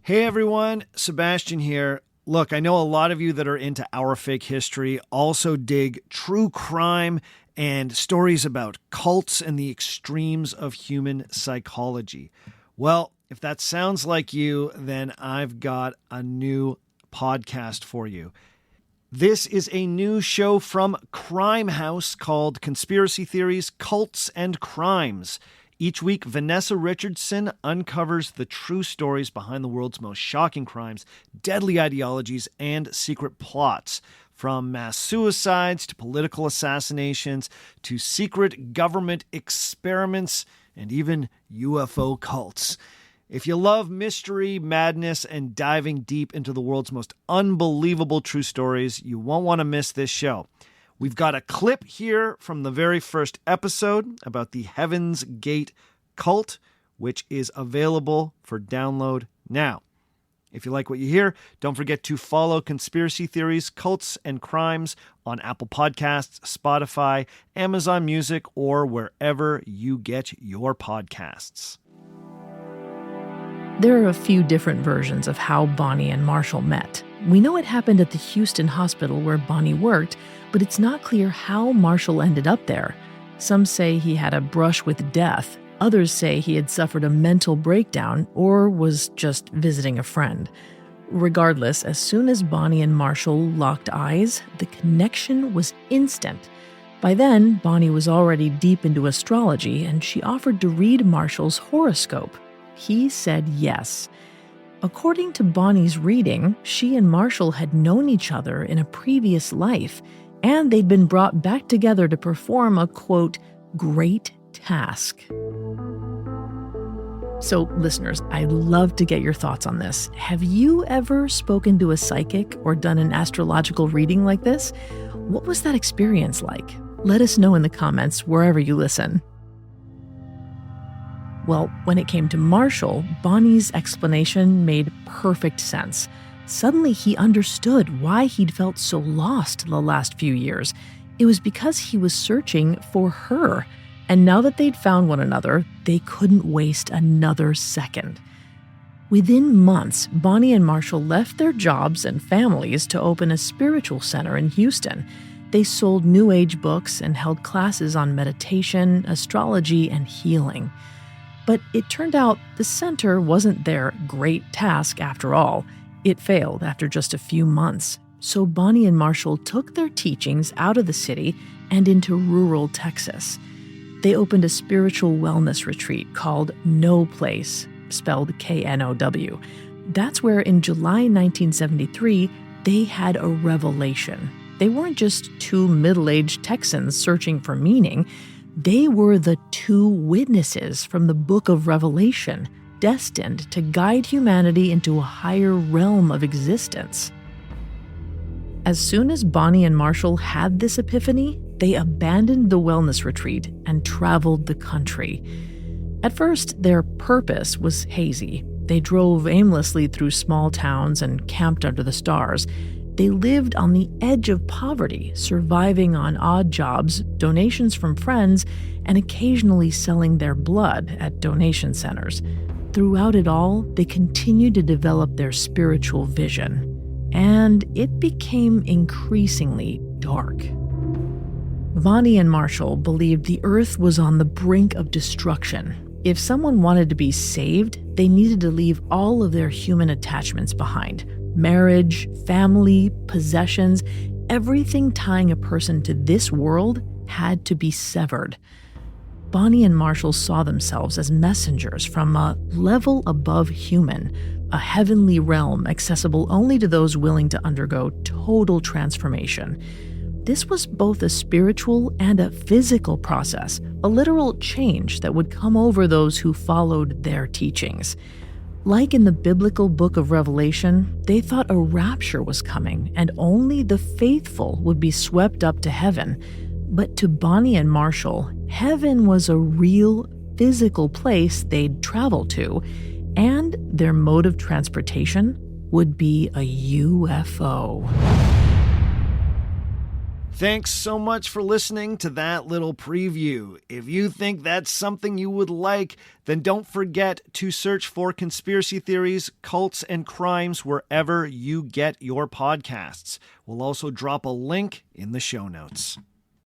Hey everyone, Sebastian here. Look, I know a lot of you that are into our fake history also dig true crime and stories about cults and the extremes of human psychology. Well, if that sounds like you, then I've got a new podcast for you. This is a new show from Crime House called Conspiracy Theories, Cults, and Crimes. Each week, Vanessa Richardson uncovers the true stories behind the world's most shocking crimes, deadly ideologies, and secret plots. From mass suicides to political assassinations to secret government experiments and even UFO cults. If you love mystery, madness, and diving deep into the world's most unbelievable true stories, you won't want to miss this show. We've got a clip here from the very first episode about the Heaven's Gate cult, which is available for download now. If you like what you hear, don't forget to follow Conspiracy Theories, Cults, and Crimes on Apple Podcasts, Spotify, Amazon Music, or wherever you get your podcasts. There are a few different versions of how Bonnie and Marshall met. We know it happened at the Houston hospital where Bonnie worked, but it's not clear how Marshall ended up there. Some say he had a brush with death. Others say he had suffered a mental breakdown or was just visiting a friend. Regardless, as soon as Bonnie and Marshall locked eyes, the connection was instant. By then, Bonnie was already deep into astrology, and she offered to read Marshall's horoscope. He said yes. According to Bonnie's reading, she and Marshall had known each other in a previous life, and they'd been brought back together to perform a, quote, great task. So, listeners, I'd love to get your thoughts on this. Have you ever spoken to a psychic or done an astrological reading like this? What was that experience like? Let us know in the comments wherever you listen. Well, when it came to Marshall, Bonnie's explanation made perfect sense. Suddenly, he understood why he'd felt so lost the last few years. It was because he was searching for her. And now that they'd found one another, they couldn't waste another second. Within months, Bonnie and Marshall left their jobs and families to open a spiritual center in Houston. They sold New Age books and held classes on meditation, astrology, and healing. But it turned out the center wasn't their great task after all. It failed after just a few months. So Bonnie and Marshall took their teachings out of the city and into rural Texas. They opened a spiritual wellness retreat called No Place, spelled K-N-O-W. That's where in July 1973, they had a revelation. They weren't just two middle-aged Texans searching for meaning. They were the two witnesses from the book of Revelation, destined to guide humanity into a higher realm of existence. As soon as Bonnie and Marshall had this epiphany, they abandoned the wellness retreat and traveled the country. At first, their purpose was hazy. They drove aimlessly through small towns and camped under the stars. They lived on the edge of poverty, surviving on odd jobs, donations from friends, and occasionally selling their blood at donation centers. Throughout it all, they continued to develop their spiritual vision. And it became increasingly dark. Bonnie and Marshall believed the earth was on the brink of destruction. If someone wanted to be saved, they needed to leave all of their human attachments behind. Marriage, family, possessions, everything tying a person to this world had to be severed. Bonnie and Marshall saw themselves as messengers from a level above human, a heavenly realm accessible only to those willing to undergo total transformation. This was both a spiritual and a physical process, a literal change that would come over those who followed their teachings. Like in the biblical book of Revelation, they thought a rapture was coming and only the faithful would be swept up to heaven. But to Bonnie and Marshall, heaven was a real, physical place they'd travel to, and their mode of transportation would be a UFO. Thanks so much for listening to that little preview. If you think that's something you would like, then don't forget to search for Conspiracy Theories, Cults, and Crimes wherever you get your podcasts. We'll also drop a link in the show notes.